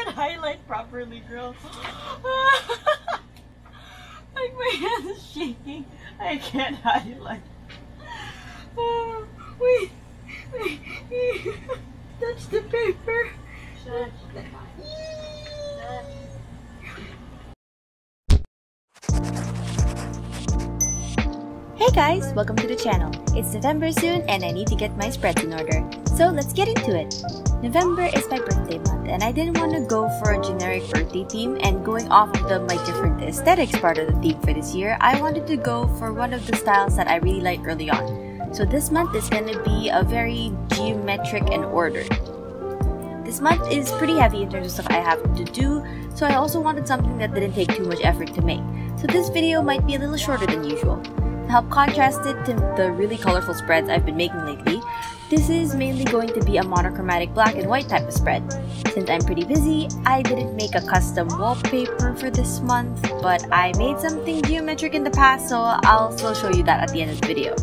can't highlight properly, girl. Like my hand is shaking. I can't highlight. Wait. Touch the paper. Shush. Hey guys, welcome to the channel. It's November soon and I need to get my spreads in order. So let's get into it. November is my birthday month and I didn't want to go for a generic birthday theme, and going off of my different aesthetics part of the theme for this year, I wanted to go for one of the styles that I really liked early on. So this month is going to be a very geometric and ordered. This month is pretty heavy in terms of stuff I have to do, so I also wanted something that didn't take too much effort to make. So this video might be a little shorter than usual. To help contrast it to the really colorful spreads I've been making lately, this is mainly going to be a monochromatic black and white type of spread. Since I'm pretty busy, I didn't make a custom wallpaper for this month, but I made something geometric in the past, so I'll still show you that at the end of the video.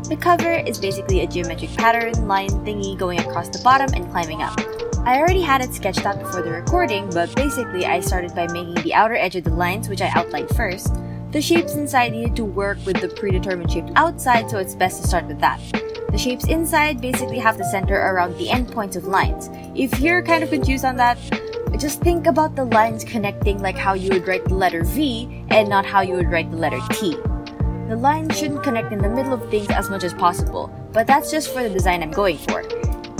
The cover is basically a geometric pattern line thingy going across the bottom and climbing up. I already had it sketched out before the recording, but basically I started by making the outer edge of the lines, which I outlined first. The shapes inside needed to work with the predetermined shape outside, so it's best to start with that. The shapes inside basically have to center around the endpoints of lines. If you're kind of confused on that, just think about the lines connecting like how you would write the letter V and not how you would write the letter T. The lines shouldn't connect in the middle of things as much as possible, but that's just for the design I'm going for.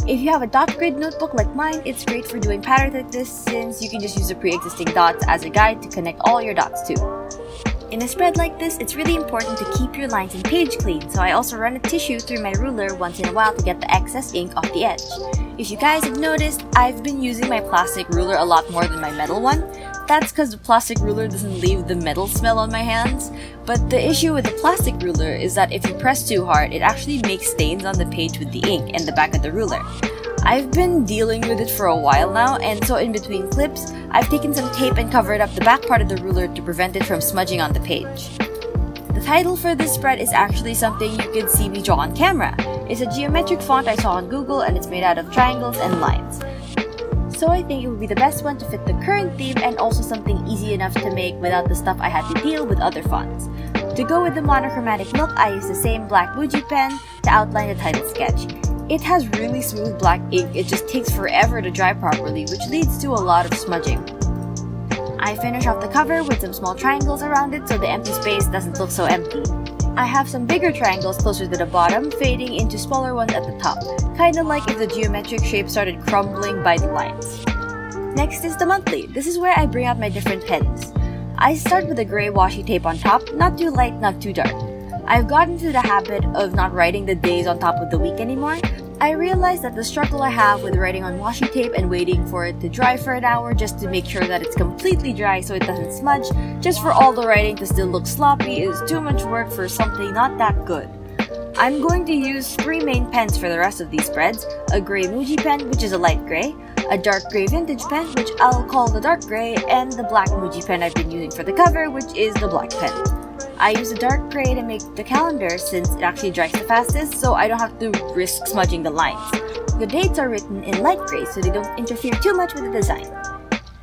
If you have a dot grid notebook like mine, it's great for doing patterns like this since you can just use the pre-existing dots as a guide to connect all your dots to. In a spread like this, it's really important to keep your lines and page clean, so I also run a tissue through my ruler once in a while to get the excess ink off the edge. If you guys have noticed, I've been using my plastic ruler a lot more than my metal one. That's because the plastic ruler doesn't leave the metal smell on my hands. But the issue with the plastic ruler is that if you press too hard, it actually makes stains on the page with the ink and the back of the ruler. I've been dealing with it for a while now, and so in between clips, I've taken some tape and covered up the back part of the ruler to prevent it from smudging on the page. The title for this spread is actually something you can see me draw on camera. It's a geometric font I saw on Google and it's made out of triangles and lines. So I think it would be the best one to fit the current theme and also something easy enough to make without the stuff I had to deal with other fonts. To go with the monochromatic look, I used the same black Muji pen to outline the title sketch. It has really smooth black ink, it just takes forever to dry properly, which leads to a lot of smudging. I finish off the cover with some small triangles around it so the empty space doesn't look so empty. I have some bigger triangles closer to the bottom, fading into smaller ones at the top, kinda like if the geometric shape started crumbling by the lines. Next is the monthly. This is where I bring out my different pens. I start with a gray washi tape on top, not too light, not too dark. I've gotten into the habit of not writing the days on top of the week anymore. I realized that the struggle I have with writing on washi tape and waiting for it to dry for an hour just to make sure that it's completely dry so it doesn't smudge, just for all the writing to still look sloppy, is too much work for something not that good. I'm going to use three main pens for the rest of these spreads: a gray Muji pen, which is a light gray, a dark gray vintage pen, which I'll call the dark gray, and the black Muji pen I've been using for the cover, which is the black pen. I use a dark gray to make the calendar since it actually dries the fastest, so I don't have to risk smudging the lines. The dates are written in light gray so they don't interfere too much with the design.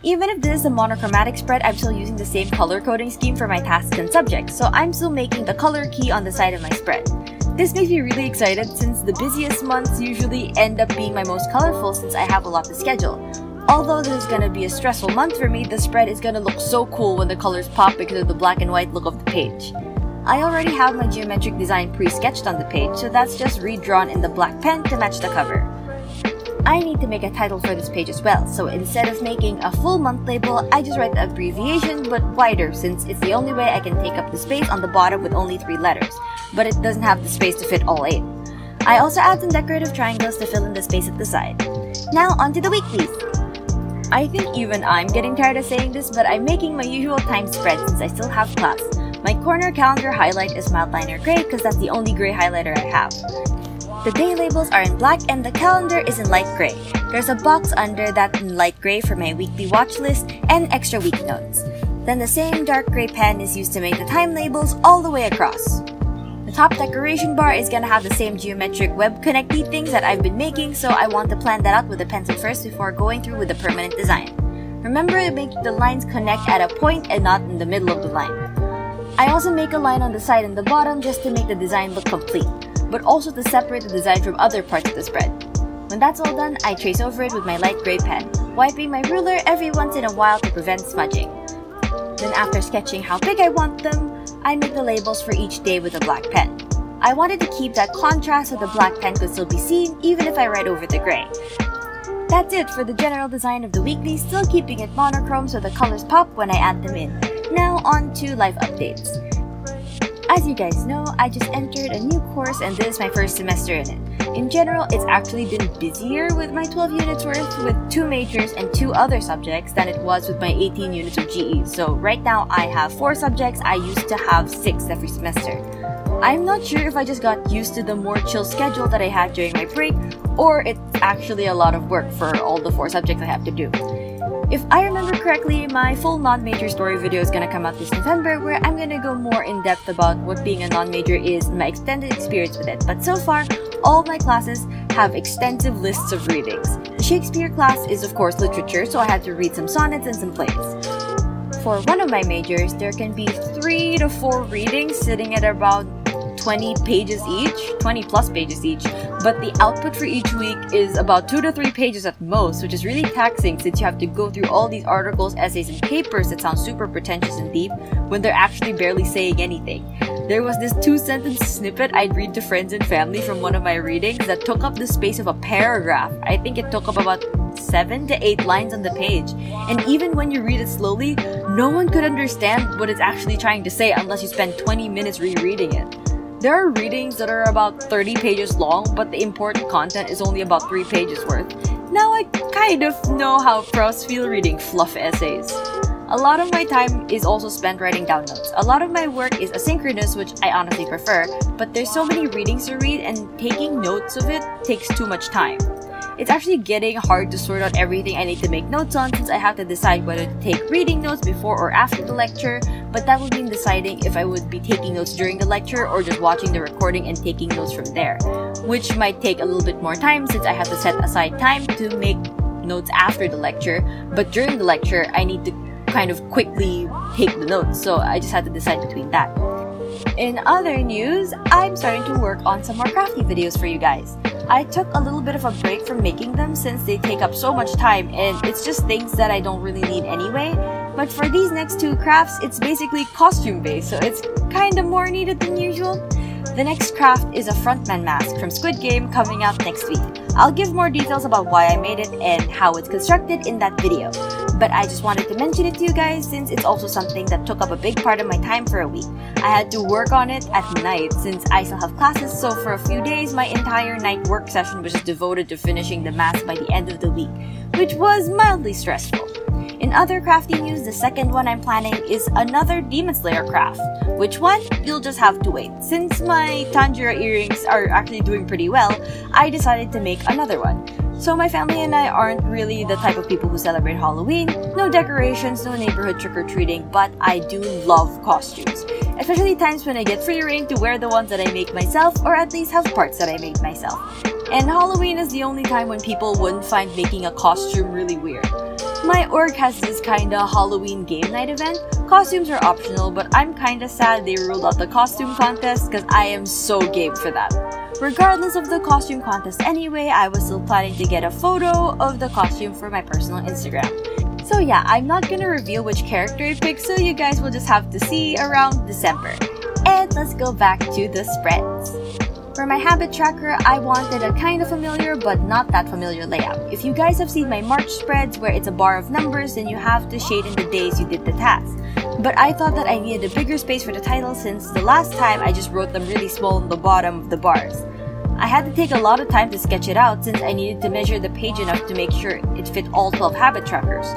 Even if this is a monochromatic spread, I'm still using the same color coding scheme for my tasks and subjects, so I'm still making the color key on the side of my spread. This makes me really excited since the busiest months usually end up being my most colorful since I have a lot to schedule. Although this is gonna be a stressful month for me, the spread is gonna look so cool when the colors pop because of the black and white look of the page. I already have my geometric design pre-sketched on the page, so that's just redrawn in the black pen to match the cover. I need to make a title for this page as well, so instead of making a full month label, I just write the abbreviation but wider since it's the only way I can take up the space on the bottom with only 3 letters, but it doesn't have the space to fit all 8. I also add some decorative triangles to fill in the space at the side. Now onto the weeklies! I think even I'm getting tired of saying this, but I'm making my usual time spread since I still have class. My corner calendar highlight is mild liner gray because that's the only gray highlighter I have. The day labels are in black and the calendar is in light gray. There's a box under that in light gray for my weekly watch list and extra week notes. Then the same dark gray pen is used to make the time labels all the way across. The top decoration bar is gonna have the same geometric web connecty things that I've been making, so I want to plan that out with a pencil first before going through with the permanent design. Remember to make the lines connect at a point and not in the middle of the line. I also make a line on the side and the bottom just to make the design look complete, but also to separate the design from other parts of the spread. When that's all done, I trace over it with my light gray pen, wiping my ruler every once in a while to prevent smudging. Then after sketching how big I want them, I make the labels for each day with a black pen. I wanted to keep that contrast so the black pen could still be seen even if I write over the gray. That's it for the general design of the weekly, still keeping it monochrome so the colors pop when I add them in. Now on to life updates. As you guys know, I just entered a new course and this is my first semester in it. In general, it's actually been busier with my 12 units worth with 2 majors and 2 other subjects than it was with my 18 units of GE. So right now I have 4 subjects, I used to have 6 every semester. I'm not sure if I just got used to the more chill schedule that I had during my break, or it's actually a lot of work for all the 4 subjects I have to do. If I remember correctly, my full non-major story video is gonna come out this November where I'm gonna go more in depth about what being a non-major is and my extended experience with it. But so far, all of my classes have extensive lists of readings. The Shakespeare class is of course literature, so I had to read some sonnets and some plays. For one of my majors, there can be 3 to 4 readings sitting at about 20 pages each, 20 plus pages each, but the output for each week is about 2 to 3 pages at most, which is really taxing since you have to go through all these articles, essays, and papers that sound super pretentious and deep when they're actually barely saying anything. There was this 2-sentence snippet I'd read to friends and family from one of my readings that took up the space of a paragraph. I think it took up about 7 to 8 lines on the page, and even when you read it slowly, no one could understand what it's actually trying to say unless you spend 20 minutes rereading it. There are readings that are about 30 pages long, but the important content is only about 3 pages worth. Now I kind of know how pros feel reading fluff essays. A lot of my time is also spent writing down notes. A lot of my work is asynchronous, which I honestly prefer, but there's so many readings to read and taking notes of it takes too much time. It's actually getting hard to sort out everything I need to make notes on since I have to decide whether to take reading notes before or after the lecture, but that would mean deciding if I would be taking notes during the lecture or just watching the recording and taking notes from there, which might take a little bit more time since I have to set aside time to make notes after the lecture, but during the lecture I need to kind of quickly take the notes, so I just had to decide between that. In other news, I'm starting to work on some more crafty videos for you guys. I took a little bit of a break from making them since they take up so much time and it's just things that I don't really need anyway. But for these next 2 crafts, it's basically costume based, so it's kinda more needed than usual. The next craft is a frontman mask from Squid Game coming out next week. I'll give more details about why I made it and how it's constructed in that video. But I just wanted to mention it to you guys since it's also something that took up a big part of my time for a week. I had to work on it at night since I still have classes, so for a few days my entire night work session was just devoted to finishing the mask by the end of the week, which was mildly stressful. In other crafty news, the second one I'm planning is another Demon Slayer craft. Which one? You'll just have to wait. Since my Tanjiro earrings are actually doing pretty well, I decided to make another one. So my family and I aren't really the type of people who celebrate Halloween, no decorations, no neighborhood trick-or-treating, but I do love costumes. Especially times when I get free reign to wear the ones that I make myself, or at least have parts that I made myself. And Halloween is the only time when people wouldn't find making a costume really weird. My org has this kinda Halloween game night event. Costumes are optional, but I'm kinda sad they ruled out the costume contest because I am so game for that. Regardless of the costume contest anyway, I was still planning to get a photo of the costume for my personal Instagram. So yeah, I'm not gonna reveal which character I picked, so you guys will just have to see around December. And let's go back to the spreads. For my habit tracker, I wanted a kind of familiar but not that familiar layout. If you guys have seen my March spreads where it's a bar of numbers, then you have to shade in the days you did the task. But I thought that I needed a bigger space for the title since the last time I just wrote them really small on the bottom of the bars. I had to take a lot of time to sketch it out since I needed to measure the page enough to make sure it fit all 12 habit trackers.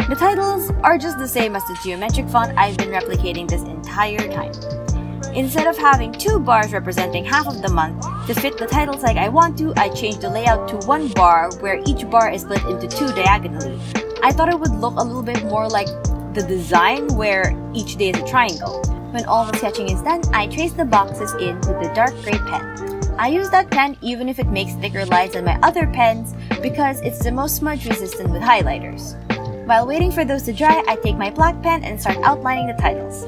The titles are just the same as the geometric font I've been replicating this entire time. Instead of having 2 bars representing half of the month, to fit the titles like I want to, I changed the layout to 1 bar where each bar is split into 2 diagonally. I thought it would look a little bit more like the design where each day is a triangle. When all the sketching is done, I trace the boxes in with the dark gray pen. I use that pen even if it makes thicker lines than my other pens because it's the most smudge resistant with highlighters. While waiting for those to dry, I take my black pen and start outlining the titles.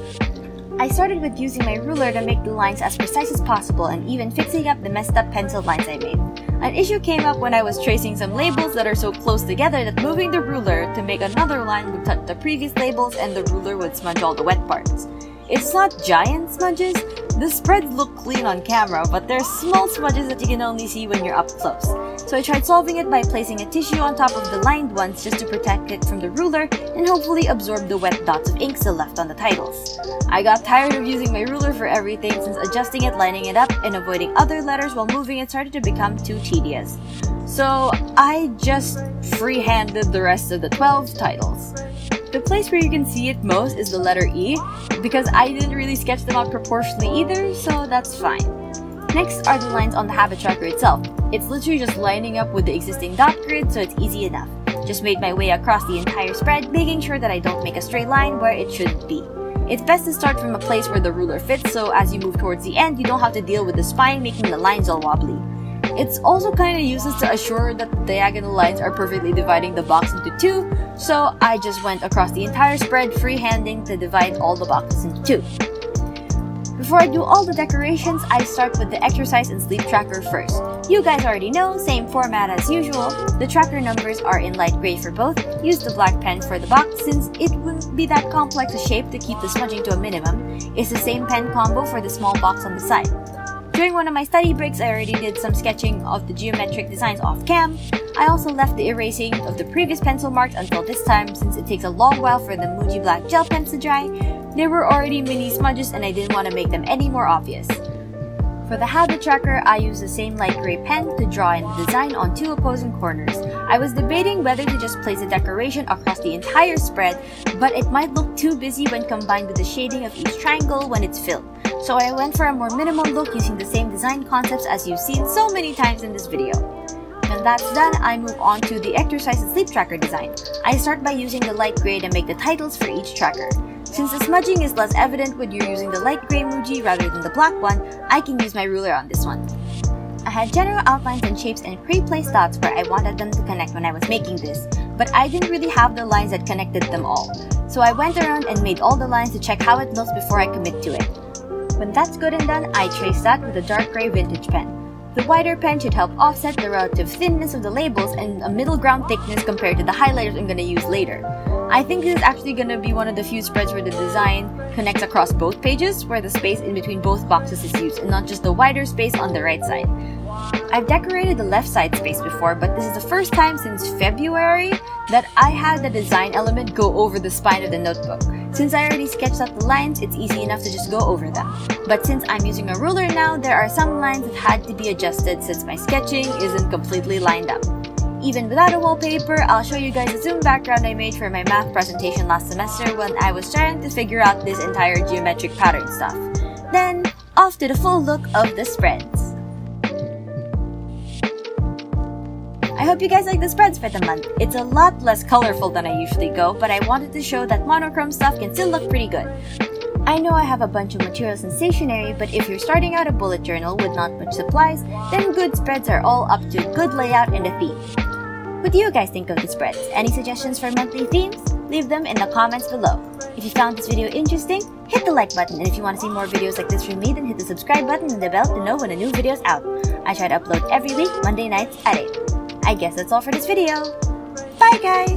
I started with using my ruler to make the lines as precise as possible and even fixing up the messed up pencil lines I made. An issue came up when I was tracing some labels that are so close together that moving the ruler to make another line would touch the previous labels and the ruler would smudge all the wet parts. It's not giant smudges. The spreads look clean on camera, but they're small smudges that you can only see when you're up close. So I tried solving it by placing a tissue on top of the lined ones just to protect it from the ruler and hopefully absorb the wet dots of ink still left on the titles. I got tired of using my ruler for everything since adjusting it, lining it up, and avoiding other letters while moving it started to become too tedious. So I just freehanded the rest of the 12 titles. The place where you can see it most is the letter E, because I didn't really sketch them out proportionally either, so that's fine. Next are the lines on the habit tracker itself. It's literally just lining up with the existing dot grid, so it's easy enough. Just made my way across the entire spread, making sure that I don't make a straight line where it shouldn't be. It's best to start from a place where the ruler fits, so as you move towards the end, you don't have to deal with the spine making the lines all wobbly. It's also kinda useless to assure that the diagonal lines are perfectly dividing the box into two, so I just went across the entire spread freehanding to divide all the boxes into two. Before I do all the decorations, I start with the exercise and sleep tracker first. You guys already know, same format as usual. The tracker numbers are in light gray for both. Use the black pen for the box since it wouldn't be that complex a shape to keep the smudging to a minimum. It's the same pen combo for the small box on the side. During one of my study breaks, I already did some sketching of the geometric designs off cam. I also left the erasing of the previous pencil marks until this time since it takes a long while for the Muji black gel pens to dry. There were already mini smudges and I didn't want to make them any more obvious. For the habit tracker, I used the same light gray pen to draw in the design on two opposing corners. I was debating whether to just place a decoration across the entire spread, but it might look too busy when combined with the shading of each triangle when it's filled. So I went for a more minimal look using the same design concepts as you've seen so many times in this video. When that's done, I move on to the exercise and sleep tracker design. I start by using the light gray to make the titles for each tracker. Since the smudging is less evident when you're using the light gray Muji rather than the black one, I can use my ruler on this one. I had general outlines and shapes and pre-placed dots where I wanted them to connect when I was making this, but I didn't really have the lines that connected them all. So I went around and made all the lines to check how it looks before I commit to it. When that's good and done, I trace that with a dark gray vintage pen. The wider pen should help offset the relative thinness of the labels and a middle ground thickness compared to the highlighters I'm going to use later. I think this is actually going to be one of the few spreads where the design connects across both pages, where the space in between both boxes is used and not just the wider space on the right side. I've decorated the left side space before, but this is the first time since February that I had the design element go over the spine of the notebook. Since I already sketched out the lines, it's easy enough to just go over them. But since I'm using a ruler now, there are some lines that had to be adjusted since my sketching isn't completely lined up. Even without a wallpaper, I'll show you guys a Zoom background I made for my math presentation last semester when I was trying to figure out this entire geometric pattern stuff. Then, off to the full look of the spreads. I hope you guys like the spreads for the month. It's a lot less colorful than I usually go, but I wanted to show that monochrome stuff can still look pretty good. I know I have a bunch of materials and stationery, but if you're starting out a bullet journal with not much supplies, then good spreads are all up to a good layout and a theme. What do you guys think of the spreads? Any suggestions for monthly themes? Leave them in the comments below. If you found this video interesting, hit the like button, and if you want to see more videos like this from me, then hit the subscribe button and the bell to know when a new video is out. I try to upload every week, Monday nights at 8. I guess that's all for this video. Bye guys!